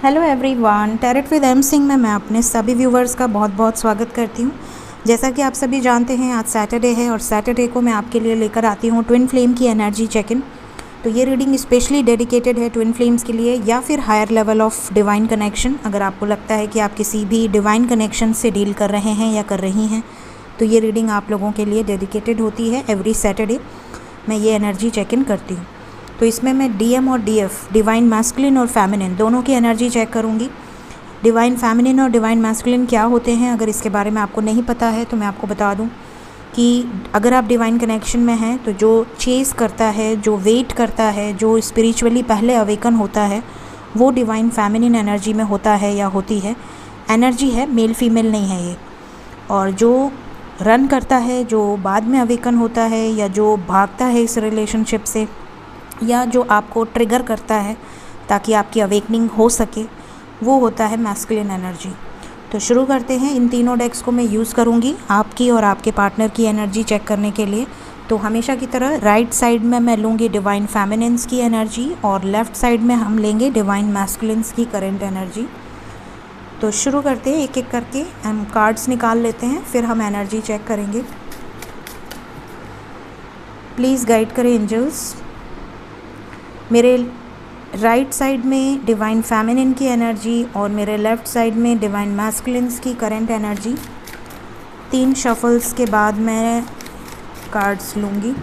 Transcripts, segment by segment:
Hello everyone, tarot with M Singh में मैं अपने सभी व्यूवर्स का बहुत बहुत स्वागत करती हूँ। जैसा कि आप सभी जानते हैं, आज सैटरडे है और सैटरडे को मैं आपके लिए लेकर आती हूँ ट्विन फ्लेम की एनर्जी चेक इन। तो ये रीडिंग स्पेशली डेडिकेटेड है ट्विन फ्लेम्स के लिए या फिर higher level of divine connection. अगर आपको लगता है कि आप किसी भी डिवाइन कनेक्शन से डील कर रहे हैं या कर रही हैं तो ये रीडिंग आप लोगों के लिए डेडिकेटेड होती है। एवरी सैटरडे मैं ये एनर्जी चेक इन करती हूँ। तो इसमें मैं डीएम और डीएफ, डिवाइन मैस्कुलिन और फेमिनिन, दोनों की एनर्जी चेक करूँगी। डिवाइन फेमिनिन और डिवाइन मैस्कुलिन क्या होते हैं, अगर इसके बारे में आपको नहीं पता है तो मैं आपको बता दूं कि अगर आप डिवाइन कनेक्शन में हैं तो जो चेस करता है, जो वेट करता है, जो स्पिरिचुअली पहले अवेकन होता है, वो डिवाइन फेमिनिन एनर्जी में होता है या होती है। एनर्जी है, मेल फीमेल नहीं है ये। और जो रन करता है, जो बाद में अवेकन होता है या जो भागता है इस रिलेशनशिप से, या जो आपको ट्रिगर करता है ताकि आपकी अवेकनिंग हो सके, वो होता है मैस्कुलिन एनर्जी। तो शुरू करते हैं। इन तीनों डेक्स को मैं यूज़ करूँगी आपकी और आपके पार्टनर की एनर्जी चेक करने के लिए। तो हमेशा की तरह राइट साइड में मैं लूँगी डिवाइन फेमिनिन्स की एनर्जी और लेफ़्ट साइड में हम लेंगे डिवाइन मैस्कुलिन्स की करंट एनर्जी। तो शुरू करते हैं, एक एक करके हम कार्ड्स निकाल लेते हैं, फिर हम एनर्जी चेक करेंगे। प्लीज़ गाइड करें एंजल्स। मेरे राइट साइड में डिवाइन फेमिनिन की एनर्जी और मेरे लेफ़्ट साइड में डिवाइन मैस्कुलिन्स की करंट एनर्जी। 3 शफल्स के बाद मैं कार्ड्स लूँगी।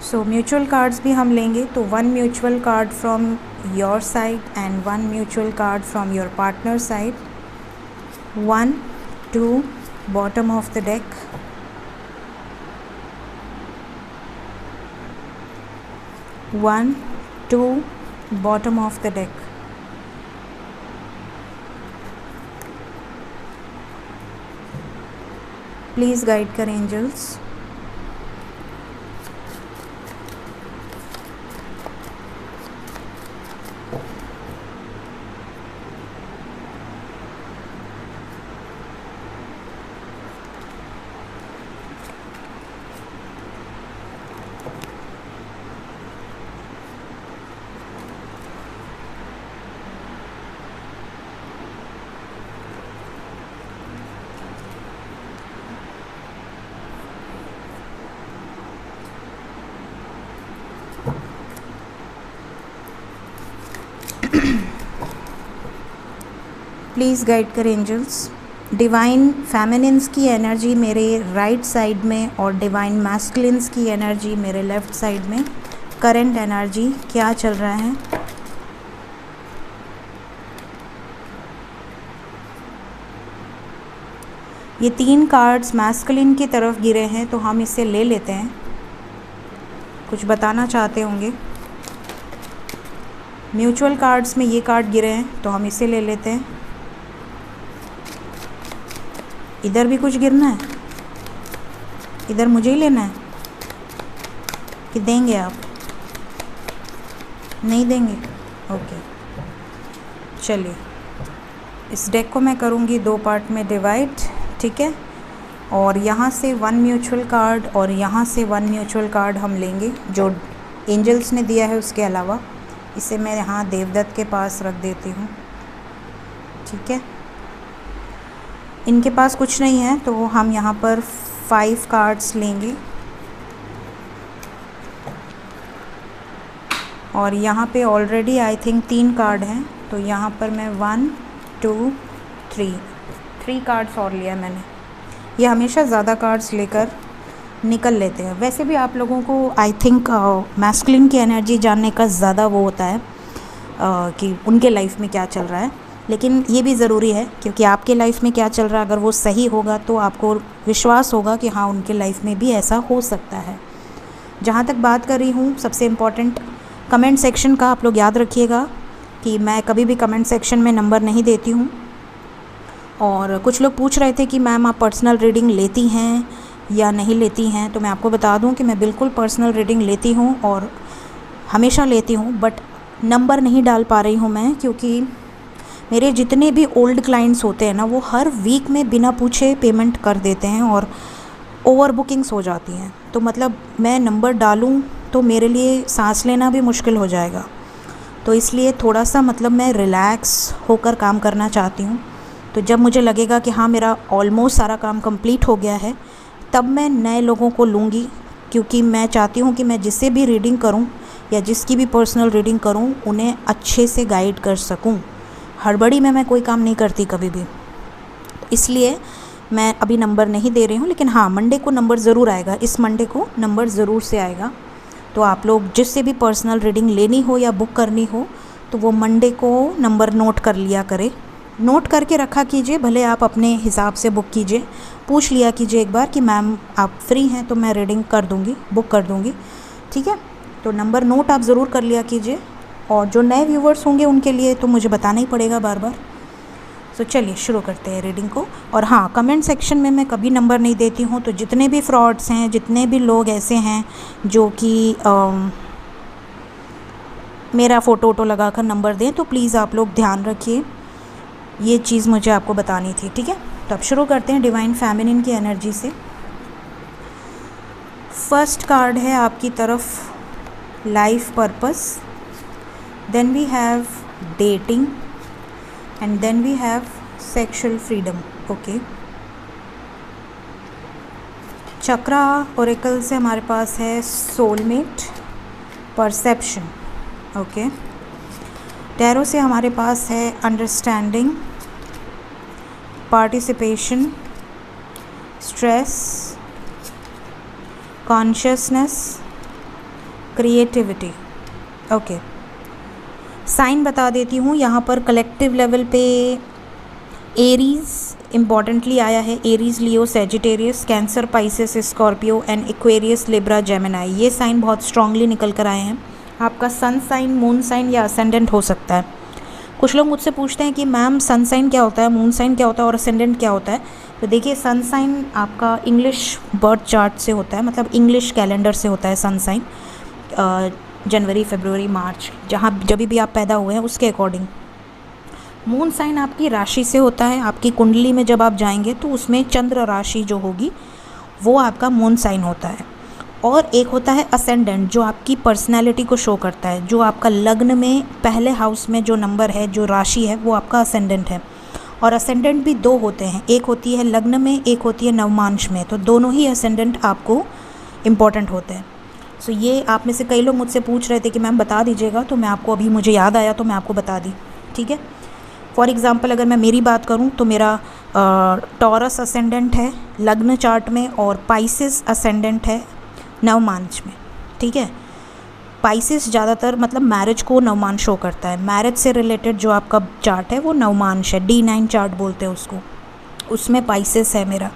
सो म्यूचुअल कार्ड्स भी हम लेंगे। तो 1 mutual card from your side and 1 mutual card from your partner side. 1, 2, bottom of the deck. 1, 2, bottom of the deck. Please guide कर angels. प्लीज़ गाइड कर एंजल्स। डिवाइन फेमिनिन्स की energy मेरे right side में और divine masculines की energy मेरे left side में। Current energy क्या चल रहा है? ये 3 कार्ड्स मैस्कुलिन की तरफ गिरे हैं तो हम इसे ले लेते हैं। कुछ बताना चाहते होंगे। म्यूचुअल कार्ड्स में ये कार्ड गिरे हैं तो हम इसे ले लेते हैं। इधर भी कुछ गिरना है? इधर मुझे ही लेना है कि देंगे आप? नहीं देंगे? ओके, चलिए इस डेक को मैं करूँगी 2 पार्ट में डिवाइड, ठीक है। और यहाँ से 1 म्यूचुअल कार्ड और यहाँ से 1 म्यूचुअल कार्ड हम लेंगे जो एंजल्स ने दिया है उसके अलावा। इसे मैं यहाँ देवदत्त के पास रख देती हूँ, ठीक है। इनके पास कुछ नहीं है तो हम यहाँ पर 5 कार्ड्स लेंगे और यहाँ पे ऑलरेडी आई थिंक 3 कार्ड हैं तो यहाँ पर मैं 1, 2, 3 कार्ड्स और लिया मैंने। ये हमेशा ज़्यादा कार्ड्स लेकर निकल लेते हैं। वैसे भी आप लोगों को आई थिंक मैस्कुलिन की एनर्जी जानने का ज़्यादा वो होता है कि उनके लाइफ में क्या चल रहा है, लेकिन ये भी ज़रूरी है क्योंकि आपके लाइफ में क्या चल रहा है अगर वो सही होगा तो आपको विश्वास होगा कि हाँ उनके लाइफ में भी ऐसा हो सकता है। जहाँ तक बात कर रही हूँ, सबसे इम्पॉर्टेंट कमेंट सेक्शन का आप लोग याद रखिएगा कि मैं कभी भी कमेंट सेक्शन में नंबर नहीं देती हूँ। और कुछ लोग पूछ रहे थे कि मैम आप पर्सनल रीडिंग लेती हैं या नहीं लेती हैं, तो मैं आपको बता दूं कि मैं बिल्कुल पर्सनल रीडिंग लेती हूं और हमेशा लेती हूं, बट नंबर नहीं डाल पा रही हूं मैं क्योंकि मेरे जितने भी ओल्ड क्लाइंट्स होते हैं ना वो हर वीक में बिना पूछे पेमेंट कर देते हैं और ओवर बुकिंग्स हो जाती हैं। तो मतलब मैं नंबर डालूं तो मेरे लिए सांस लेना भी मुश्किल हो जाएगा। तो इसलिए थोड़ा सा मतलब मैं रिलैक्स होकर काम करना चाहती हूँ। तो जब मुझे लगेगा कि हाँ मेरा ऑलमोस्ट सारा काम कंप्लीट हो गया है, तब मैं नए लोगों को लूँगी, क्योंकि मैं चाहती हूँ कि मैं जिससे भी रीडिंग करूँ या जिसकी भी पर्सनल रीडिंग करूँ उन्हें अच्छे से गाइड कर सकूँ। हड़बड़ी में मैं कोई काम नहीं करती कभी भी, इसलिए मैं अभी नंबर नहीं दे रही हूँ। लेकिन हाँ, मंडे को नंबर ज़रूर आएगा, इस मंडे को नंबर ज़रूर से आएगा। तो आप लोग जिससे भी पर्सनल रीडिंग लेनी हो या बुक करनी हो तो वो मंडे को नंबर नोट कर लिया करे, नोट करके रखा कीजिए। भले आप अपने हिसाब से बुक कीजिए, पूछ लिया कीजिए एक बार कि मैम आप फ्री हैं तो मैं रीडिंग कर दूँगी, बुक कर दूँगी, ठीक है। तो नंबर नोट आप ज़रूर कर लिया कीजिए। और जो नए व्यूवर्स होंगे उनके लिए तो मुझे बताना ही पड़ेगा बार बार। तो चलिए शुरू करते हैं रीडिंग को। और हाँ, कमेंट सेक्शन में मैं कभी नंबर नहीं देती हूँ, तो जितने भी फ्रॉड्स हैं, जितने भी लोग ऐसे हैं जो कि मेरा फ़ोटो वोटो लगा कर नंबर दें, तो प्लीज़ आप लोग ध्यान रखिए, ये चीज़ मुझे आपको बतानी थी, ठीक है। तो अब शुरू करते हैं डिवाइन फेमिनिन की एनर्जी से। फर्स्ट कार्ड है आपकी तरफ life purpose, then we have dating and then we have sexual freedom. Okay, chakra oracle से हमारे पास है सोलमेट, परसेप्शन। ओके, टैरो से हमारे पास है understanding, participation, stress, consciousness, creativity. Okay, sign बता देती हूँ यहाँ पर। कलेक्टिव लेवल पे एरीज इम्पॉर्टेंटली आया है, Aries, Leo, Sagittarius, Cancer, Pisces, Scorpio and Aquarius, Libra, Gemini, ये साइन बहुत स्ट्रांगली निकल कर आए हैं। आपका सन साइन, मून साइन या असेंडेंट हो सकता है। कुछ लोग मुझसे पूछते हैं कि मैम सन साइन क्या होता है, मून साइन क्या होता है और असेंडेंट क्या होता है। तो देखिए, सन साइन आपका इंग्लिश बर्थ चार्ट से होता है, मतलब इंग्लिश कैलेंडर से होता है सन साइन, जनवरी, फरवरी, मार्च, जब भी आप पैदा हुए हैं उसके अकॉर्डिंग। मून साइन आपकी राशि से होता है, आपकी कुंडली में जब आप जाएंगे तो उसमें चंद्र राशि जो होगी वो आपका मून साइन होता है। और एक होता है असेंडेंट, जो आपकी पर्सनैलिटी को शो करता है, जो आपका लग्न में पहले हाउस में जो नंबर है, जो राशि है, वो आपका असेंडेंट है। और असेंडेंट भी दो होते हैं, एक होती है लग्न में, एक होती है नवमांश में। तो दोनों ही असेंडेंट आपको इम्पॉर्टेंट होते हैं। सो ये आप में से कई लोग मुझसे पूछ रहे थे कि मैम बता दीजिएगा, तो मैं आपको अभी मुझे याद आया तो मैं आपको बता दी, ठीक है। फॉर एग्ज़ाम्पल अगर मैं मेरी बात करूं तो मेरा टॉरस असेंडेंट है लग्न चार्ट में और पाइसेस असेंडेंट है नवमांश में, ठीक है। पाइसेस ज़्यादातर मतलब मैरिज को नवमांश शो करता है, मैरिज से रिलेटेड जो आपका चार्ट है वो नवमांश है, D9 चार्ट बोलते हैं उसको, उसमें पाइसेस है मेरा।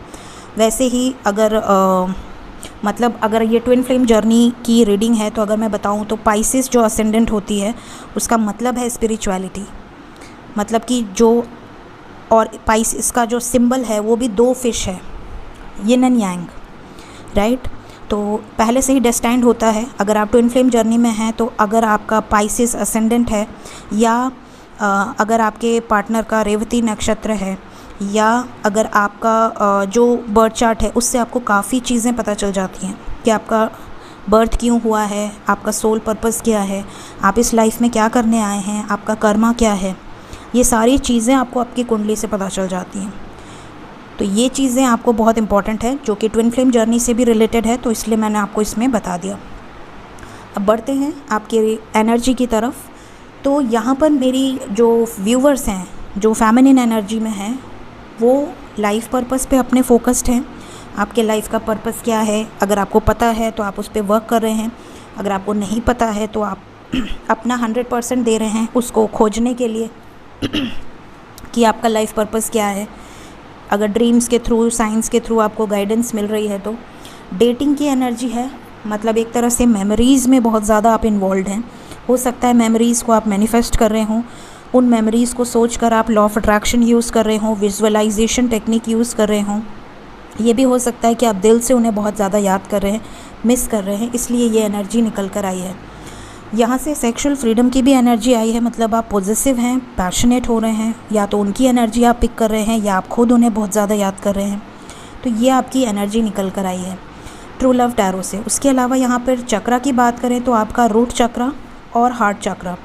वैसे ही अगर मतलब अगर ये ट्विन फ्लेम जर्नी की रीडिंग है तो अगर मैं बताऊं तो पाइसेस जो असेंडेंट होती है उसका मतलब है स्पिरिचुअलिटी, मतलब कि जो, और पाइसेस का जो सिंबल है वो भी दो फिश है, यिन एंड यांग, राइट। तो पहले से ही डेस्टाइंड होता है। अगर आप ट्विन फ्लेम जर्नी में हैं तो अगर आपका पाइसेस असेंडेंट है या अगर आपके पार्टनर का रेवती नक्षत्र है या अगर आपका जो बर्थ चार्ट है उससे आपको काफ़ी चीज़ें पता चल जाती हैं कि आपका बर्थ क्यों हुआ है, आपका सोल पर्पस क्या है, आप इस लाइफ में क्या करने आए हैं, आपका कर्मा क्या है, ये सारी चीज़ें आपको आपकी कुंडली से पता चल जाती हैं। तो ये चीज़ें आपको बहुत इंपॉर्टेंट है, जो कि ट्विन फ्लेम जर्नी से भी रिलेटेड है, तो इसलिए मैंने आपको इसमें बता दिया। अब बढ़ते हैं आपके एनर्जी की तरफ। तो यहाँ पर मेरी जो व्यूवर्स हैं जो फेमिनिन एनर्जी में हैं वो लाइफ पर्पस पे अपने फोकस्ड हैं। आपके लाइफ का पर्पस क्या है, अगर आपको पता है तो आप उस पर वर्क कर रहे हैं, अगर आपको नहीं पता है तो आप अपना 100% दे रहे हैं उसको खोजने के लिए कि आपका लाइफ पर्पस क्या है। अगर ड्रीम्स के थ्रू, साइंस के थ्रू आपको गाइडेंस मिल रही है तो डेटिंग की एनर्जी है, मतलब एक तरह से मेमोरीज़ में बहुत ज़्यादा आप इन्वॉल्व हैं। हो सकता है मेमोरीज़ को आप मैनिफेस्ट कर रहे हों, उन मेमोरीज़ को सोचकर आप लॉ ऑफ अट्रैक्शन यूज़ कर रहे हों, विजुअलाइजेशन टेक्निक यूज़ कर रहे हों। ये भी हो सकता है कि आप दिल से उन्हें बहुत ज़्यादा याद कर रहे हैं, मिस कर रहे हैं, इसलिए ये एनर्जी निकल कर आई है। यहाँ से सेक्सुअल फ्रीडम की भी एनर्जी आई है, मतलब आप पॉजिटिव हैं, पैशनेट हो रहे हैं, या तो उनकी एनर्जी आप पिक कर रहे हैं या आप खुद उन्हें बहुत ज़्यादा याद कर रहे हैं। तो ये आपकी एनर्जी निकल कर आई है ट्रू लव टैरो से। उसके अलावा यहाँ पर चक्रा की बात करें तो आपका रूट चक्रा और हार्ट चक्रा,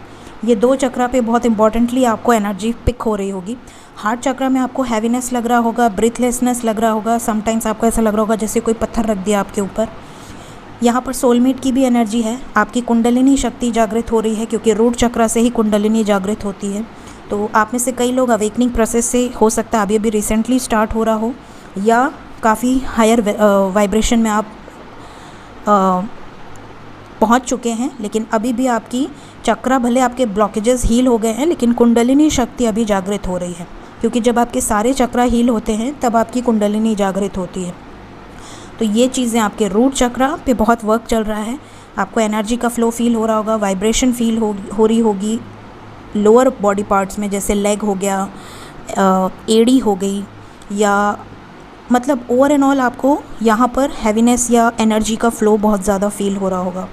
ये 2 चक्रा पे बहुत इंपॉर्टेंटली आपको एनर्जी पिक हो रही होगी। हार्ट चक्रा में आपको हैवीनेस लग रहा होगा, ब्रीथलेसनेस लग रहा होगा, समटाइम्स आपको ऐसा लग रहा होगा जैसे कोई पत्थर रख दिया आपके ऊपर। यहाँ पर सोलमेट की भी एनर्जी है, आपकी कुंडलिनी शक्ति जागृत हो रही है, क्योंकि रूट चक्रा से ही कुंडलिनी जागृत होती है। तो आप में से कई लोग अवेकनिंग प्रोसेस से हो सकता है अभी रिसेंटली स्टार्ट हो रहा हो, या काफ़ी हायर वाइब्रेशन में आप पहुँच चुके हैं, लेकिन अभी भी आपकी चक्रा, भले आपके ब्लॉकेजेस हील हो गए हैं, लेकिन कुंडलिनी शक्ति अभी जागृत हो रही है, क्योंकि जब आपके सारे चक्रा हील होते हैं तब आपकी कुंडलिनी जागृत होती है। तो ये चीज़ें आपके रूट चक्रा पे बहुत वर्क चल रहा है। आपको एनर्जी का फ्लो फील हो रहा होगा, वाइब्रेशन फील हो रही होगी लोअर बॉडी पार्ट्स में, जैसे लेग हो गया, एड़ी हो गई, या मतलब ओवर एंड ऑल आपको यहाँ पर हैवीनेस या एनर्जी का फ्लो बहुत ज़्यादा फील हो रहा होगा।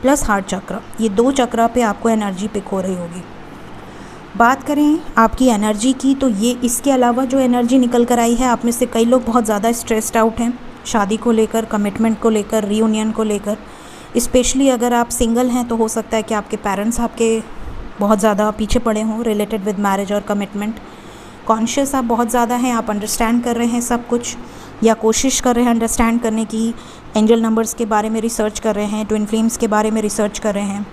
प्लस हार्ट चक्रा, ये 2 चक्रा पे आपको एनर्जी पिक हो रही होगी। बात करें आपकी एनर्जी की, तो ये इसके अलावा जो एनर्जी निकल कर आई है, आप में से कई लोग बहुत ज़्यादा स्ट्रेस्ड आउट हैं शादी को लेकर, कमिटमेंट को लेकर, रीयूनियन को लेकर। स्पेशली अगर आप सिंगल हैं तो हो सकता है कि आपके पेरेंट्स आपके बहुत ज़्यादा पीछे पड़े हों रिलेटेड विद मैरिज और कमिटमेंट। कॉन्शियस आप बहुत ज़्यादा हैं, आप अंडरस्टैंड कर रहे हैं सब कुछ, या कोशिश कर रहे हैं अंडरस्टैंड करने की। एंजल नंबर्स के बारे में रिसर्च कर रहे हैं, ट्विन फ्लेम्स के बारे में रिसर्च कर रहे हैं,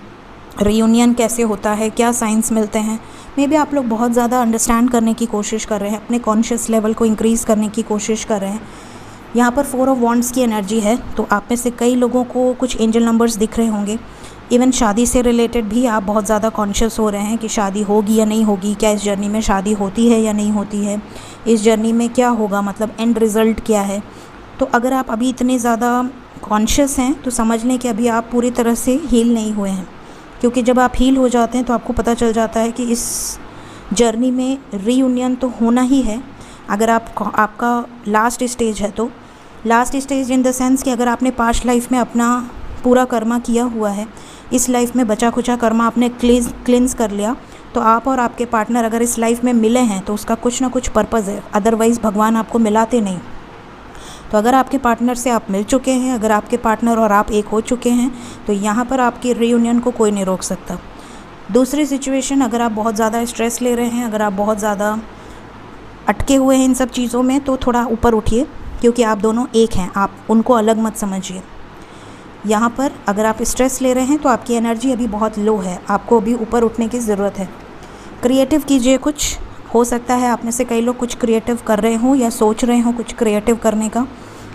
रीयूनियन कैसे होता है, क्या साइंस मिलते हैं। मे बी आप लोग बहुत ज़्यादा अंडरस्टैंड करने की कोशिश कर रहे हैं, अपने कॉन्शियस लेवल को इंक्रीज़ करने की कोशिश कर रहे हैं। यहाँ पर 4 ऑफ वॉन्ड्स की एनर्जी है, तो आप में से कई लोगों को कुछ एंजल नंबर्स दिख रहे होंगे। इवन शादी से रिलेटेड भी आप बहुत ज़्यादा कॉन्शियस हो रहे हैं कि शादी होगी या नहीं होगी, क्या इस जर्नी में शादी होती है या नहीं होती है, इस जर्नी में क्या होगा, मतलब एंड रिज़ल्ट क्या है। तो अगर आप अभी इतने ज़्यादा कॉन्शियस हैं तो समझ लें कि अभी आप पूरी तरह से हील नहीं हुए हैं, क्योंकि जब आप हील हो जाते हैं तो आपको पता चल जाता है कि इस जर्नी में रीयूनियन तो होना ही है। अगर आपका लास्ट स्टेज है, तो last stage in the sense कि अगर आपने पास्ट लाइफ में अपना पूरा कर्मा किया हुआ है, इस लाइफ में बचा खुचा कर्मा आपने क्लिंस कर लिया, तो आप और आपके पार्टनर अगर इस लाइफ में मिले हैं तो उसका कुछ ना कुछ पर्पज़ है, अदरवाइज़ भगवान आपको मिलाते नहीं। तो अगर आपके पार्टनर से आप मिल चुके हैं, अगर आपके पार्टनर और आप एक हो चुके हैं, तो यहाँ पर आपकी रीयूनियन को कोई नहीं रोक सकता। दूसरी सिचुएशन, अगर आप बहुत ज़्यादा स्ट्रेस ले रहे हैं, अगर आप बहुत ज़्यादा अटके हुए हैं इन सब चीज़ों में, तो थोड़ा ऊपर उठिए, क्योंकि आप दोनों एक हैं, आप उनको अलग मत समझिए। यहाँ पर अगर आप स्ट्रेस ले रहे हैं तो आपकी एनर्जी अभी बहुत लो है, आपको अभी ऊपर उठने की ज़रूरत है। क्रिएटिव कीजिए कुछ, हो सकता है आप में से कई लोग कुछ क्रिएटिव कर रहे हों या सोच रहे हों कुछ क्रिएटिव करने का।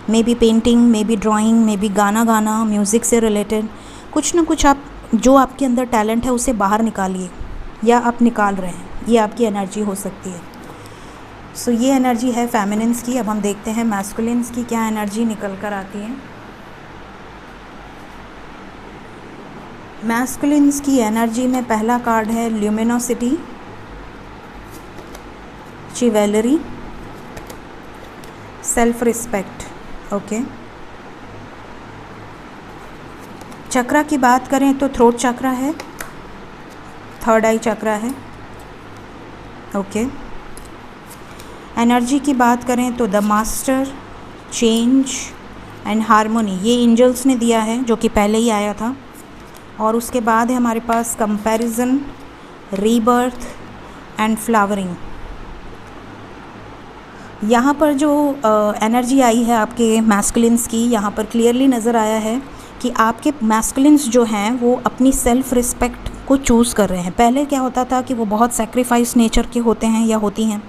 May be painting, may be drawing, may be गाना गाना, म्यूज़िक से रिलेटेड कुछ ना कुछ आप, जो आपके अंदर टैलेंट है उसे बाहर निकालिए, या आप निकाल रहे हैं, ये आपकी एनर्जी हो सकती है। सो ये एनर्जी है फेमिनिन्स की। अब हम देखते हैं मैस्कुलिन्स की क्या एनर्जी निकल कर आती है। मैस्कुलिन्स की एनर्जी में पहला कार्ड है ल्यूमिनोसिटी, चिवेलरी, सेल्फ रिस्पेक्ट। ओके, चक्रा की बात करें तो थ्रोट चक्रा है, थर्ड आई चक्रा है। ओके, एनर्जी की बात करें तो the master, change and harmony, ये एंजल्स ने दिया है जो कि पहले ही आया था। और उसके बाद है हमारे पास कंपैरिजन, रीबर्थ एंड फ्लावरिंग। यहाँ पर जो एनर्जी आई है आपके मैस्कुलिन्स की, यहाँ पर क्लियरली नज़र आया है कि आपके मैस्कुलिन्स जो हैं वो अपनी सेल्फ रिस्पेक्ट को चूज़ कर रहे हैं। पहले क्या होता था कि वो बहुत सेक्रीफाइस नेचर के होते हैं या होती हैं,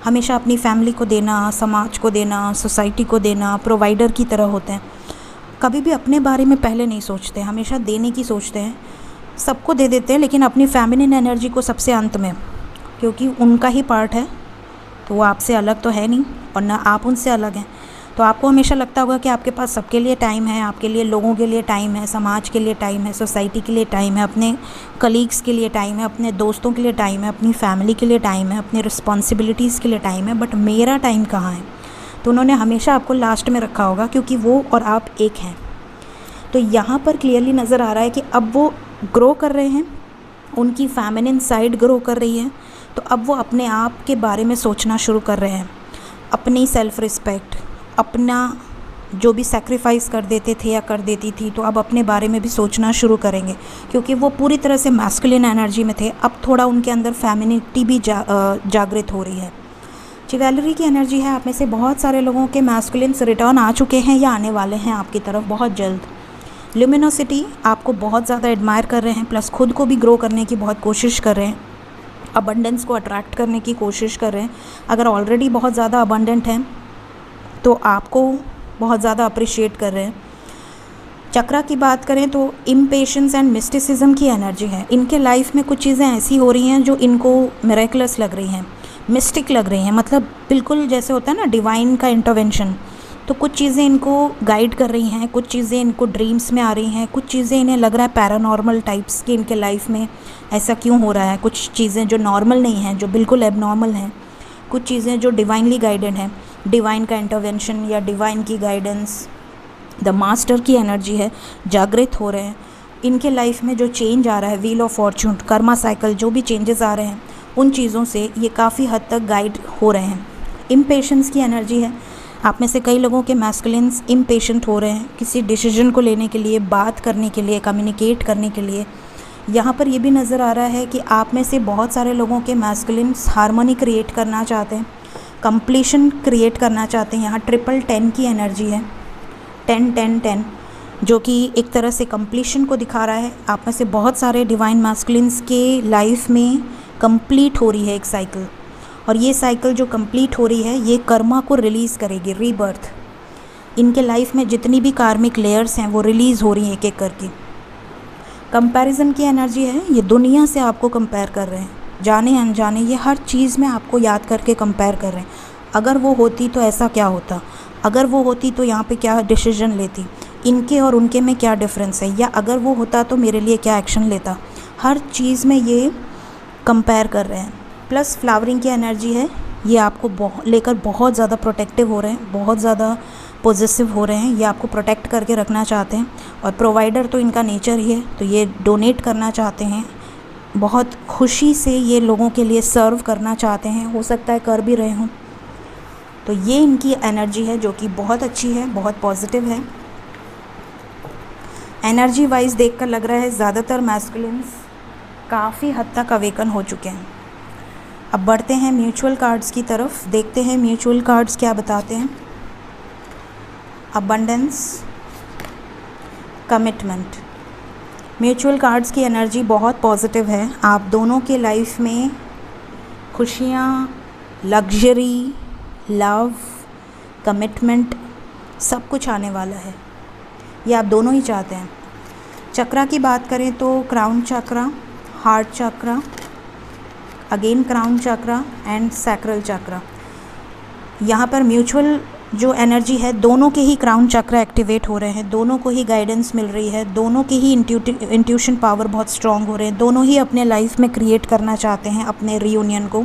हमेशा अपनी फैमिली को देना, समाज को देना, सोसाइटी को देना, प्रोवाइडर की तरह होते हैं। कभी भी अपने बारे में पहले नहीं सोचते, हमेशा देने की सोचते हैं, सबको दे देते हैं, लेकिन अपनी फेमिनिन एनर्जी को सबसे अंत में, क्योंकि उनका ही पार्ट है, तो वो आपसे अलग तो है नहीं और ना आप उनसे अलग हैं। तो आपको हमेशा लगता होगा कि आपके पास सबके लिए टाइम है, आपके लिए लोगों के लिए टाइम है, समाज के लिए टाइम है, सोसाइटी के लिए टाइम है, अपने कलीग्स के लिए टाइम है, अपने दोस्तों के लिए टाइम है, अपनी फैमिली के लिए टाइम है, अपनी रिस्पॉन्सिबिलिटीज़ के लिए टाइम है, बट मेरा टाइम कहाँ है। तो उन्होंने हमेशा आपको लास्ट में रखा होगा, क्योंकि वो और आप एक हैं। तो यहाँ पर क्लियरली नज़र आ रहा है कि अब वो ग्रो कर रहे हैं, उनकी फेमिनिन साइड ग्रो कर रही है, तो अब वो अपने आप के बारे में सोचना शुरू कर रहे हैं, अपनी सेल्फ रिस्पेक्ट, अपना जो भी सेक्रीफाइस कर देते थे या कर देती थी, तो अब अपने बारे में भी सोचना शुरू करेंगे, क्योंकि वो पूरी तरह से मैस्कुलिन एनर्जी में थे। अब थोड़ा उनके अंदर फेमिनिटी भी जागृत हो रही है। चिवेलरी की एनर्जी है, आप में से बहुत सारे लोगों के मैस्कुलिन्स रिटर्न आ चुके हैं या आने वाले हैं आपकी तरफ बहुत जल्द। ल्यूमिनोसिटी, आपको बहुत ज़्यादा एडमायर कर रहे हैं, प्लस खुद को भी ग्रो करने की बहुत कोशिश कर रहे हैं, अबंडेंस को अट्रैक्ट करने की कोशिश कर रहे हैं। अगर ऑलरेडी बहुत ज़्यादा अबंडेंट हैं तो आपको बहुत ज़्यादा अप्रिशिएट कर रहे हैं। चक्रा की बात करें तो इम्पेशेंस एंड मिस्टिसिज्म की एनर्जी है। इनके लाइफ में कुछ चीज़ें ऐसी हो रही हैं जो इनको मिरेकुलस लग रही हैं, मिस्टिक लग रही हैं, मतलब बिल्कुल जैसे होता है ना डिवाइन का इंटरवेंशन। तो कुछ चीज़ें इनको गाइड कर रही हैं, कुछ चीज़ें इनको ड्रीम्स में आ रही हैं, कुछ चीज़ें इन्हें लग रहा है पैरानॉर्मल टाइप्स की इनके लाइफ में ऐसा क्यों हो रहा है। कुछ चीज़ें जो नॉर्मल नहीं हैं, जो बिल्कुल एबनॉर्मल हैं, कुछ चीज़ें जो डिवाइनली गाइडेड हैं, डिवाइन का इंटरवेंशन या डिवाइन की गाइडेंस, द मास्टर की एनर्जी है, जागृत हो रहे हैं। इनके लाइफ में जो चेंज आ रहा है, wheel of Fortune, Karma cycle, जो भी चेंजेस आ रहे हैं उन चीज़ों से ये काफ़ी हद तक गाइड हो रहे हैं। इम्पेशेंस की एनर्जी है, आप में से कई लोगों के मैस्कुलिन्स इम्पेशेंट हो रहे हैं किसी डिसीजन को लेने के लिए, बात करने के लिए, कम्युनिकेट करने के लिए। यहाँ पर ये भी नज़र आ रहा है कि आप में से बहुत सारे लोगों के मैस्कुलिन्स हार्मनी क्रिएट करना चाहते हैं, कंप्लीशन क्रिएट करना चाहते हैं। यहाँ 10 की एनर्जी है, 10 जो कि एक तरह से कंप्लीशन को दिखा रहा है। आप में से बहुत सारे डिवाइन मैस्कुलिन्स के लाइफ में कंप्लीट हो रही है एक साइकिल, और ये साइकिल जो कंप्लीट हो रही है ये कर्मा को रिलीज़ करेगी, रीबर्थ। इनके लाइफ में जितनी भी कार्मिक लेयर्स हैं वो रिलीज़ हो रही हैं एक एक करके। कंपैरिजन की एनर्जी है, ये दुनिया से आपको कंपेयर कर रहे हैं, जाने अनजाने ये हर चीज़ में आपको याद करके कंपेयर कर रहे हैं। अगर वो होती तो ऐसा क्या होता, अगर वो होती तो यहाँ पे क्या डिसीजन लेती, इनके और उनके में क्या डिफरेंस है, या अगर वो होता तो मेरे लिए क्या एक्शन लेता। हर चीज़ में ये कंपेयर कर रहे हैं। प्लस फ्लावरिंग की एनर्जी है, ये आपको लेकर बहुत ज़्यादा प्रोटेक्टिव हो रहे हैं, बहुत ज़्यादा पॉजिटिव हो रहे हैं, ये आपको प्रोटेक्ट करके रखना चाहते हैं। और प्रोवाइडर तो इनका नेचर ही है, तो ये डोनेट करना चाहते हैं, बहुत खुशी से ये लोगों के लिए सर्व करना चाहते हैं, हो सकता है कर भी रहे हों। तो ये इनकी एनर्जी है जो कि बहुत अच्छी है, बहुत पॉजिटिव है। एनर्जी वाइज देखकर लग रहा है ज़्यादातर मैस्कुलिन्स काफ़ी हद तक अवेकन हो चुके हैं। अब बढ़ते हैं म्यूचुअल कार्ड्स की तरफ, देखते हैं म्यूचुअल कार्ड्स क्या बताते हैं। अबंडेंस, कमिटमेंट, म्यूचुअल कार्ड्स की एनर्जी बहुत पॉजिटिव है। आप दोनों के लाइफ में खुशियाँ, लग्जरी, लव, कमिटमेंट सब कुछ आने वाला है, ये आप दोनों ही चाहते हैं। चक्रा की बात करें तो crown chakra, heart chakra, again crown chakra and sacral chakra. यहाँ पर म्यूचुअल जो एनर्जी है, दोनों के ही क्राउन चक्रा एक्टिवेट हो रहे हैं, दोनों को ही गाइडेंस मिल रही है, दोनों के ही इंट्यूशन पावर बहुत स्ट्रॉन्ग हो रहे हैं, दोनों ही अपने लाइफ में क्रिएट करना चाहते हैं अपने रीयूनियन को।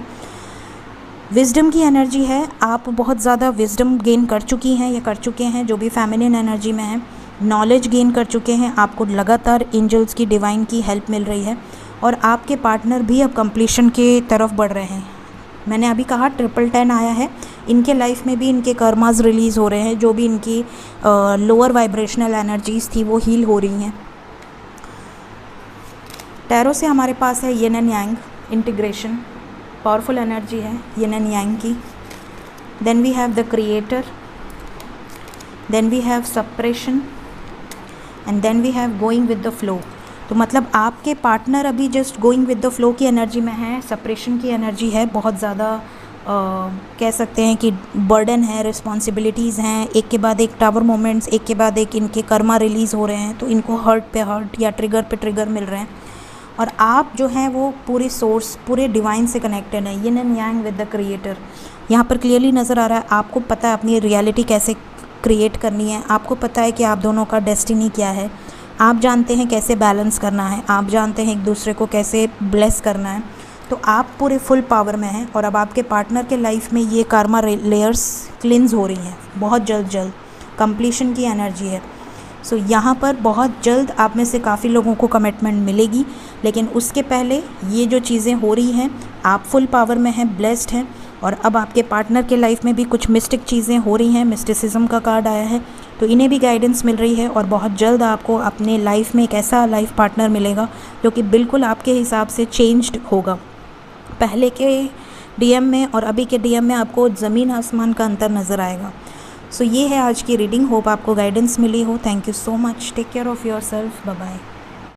विजडम की एनर्जी है, आप बहुत ज़्यादा विजडम गेन कर चुकी हैं या कर चुके हैं, जो भी फेमिनिन एनर्जी में है, नॉलेज गेन कर चुके हैं, आपको लगातार एंजल्स की, डिवाइन की हेल्प मिल रही है, और आपके पार्टनर भी अब कंप्लीशन के तरफ बढ़ रहे हैं। मैंने अभी कहा 10 आया है, इनके लाइफ में भी इनके कर्मास रिलीज़ हो रहे हैं, जो भी इनकी लोअर वाइब्रेशनल एनर्जीज़ थी वो हील हो रही हैं। टैरो से हमारे पास है yin and yang integration, powerful energy है यिन एंड यांग की। Then we have the creator, then we have suppression and then we have going with the flow. तो मतलब आपके पार्टनर अभी just going with the flow की energy में है, suppression की एनर्जी है, बहुत ज़्यादा कह सकते हैं कि बर्डन है, रिस्पॉन्सिबिलिटीज़ हैं, एक के बाद एक टावर मोमेंट्स, एक के बाद एक इनके कर्मा रिलीज़ हो रहे हैं, तो इनको हर्ट पे हर्ट या ट्रिगर पे ट्रिगर मिल रहे हैं। और आप जो हैं वो पूरे सोर्स, पूरे डिवाइन से कनेक्टेड हैं, यिन and Yang with the creator. यहाँ पर क्लियरली नज़र आ रहा है, आपको पता है अपनी रियलिटी कैसे क्रिएट करनी है, आपको पता है कि आप दोनों का डेस्टिनी क्या है, आप जानते हैं कैसे बैलेंस करना है, आप जानते हैं एक दूसरे को कैसे ब्लेस करना है। तो आप पूरे फुल पावर में हैं, और अब आपके पार्टनर के लाइफ में ये कार्मा लेयर्स क्लिन्स हो रही हैं बहुत जल्द कंप्लीशन की एनर्जी है। सो यहाँ पर बहुत जल्द आप में से काफ़ी लोगों को कमिटमेंट मिलेगी, लेकिन उसके पहले ये जो चीज़ें हो रही हैं, आप फुल पावर में हैं, ब्लेस्ड हैं, और अब आपके पार्टनर के लाइफ में भी कुछ मिस्टिक चीज़ें हो रही हैं। मिस्टिसिज्म का कार्ड आया है, तो इन्हें भी गाइडेंस मिल रही है और बहुत जल्द आपको अपने लाइफ में एक ऐसा लाइफ पार्टनर मिलेगा जो कि बिल्कुल आपके हिसाब से चेंज्ड होगा। पहले के डीएम में और अभी के डीएम में आपको ज़मीन आसमान का अंतर नज़र आएगा। सो ये है आज की रीडिंग। होप आपको गाइडेंस मिली हो। Thank you so much. Take care of yourself. Bye bye.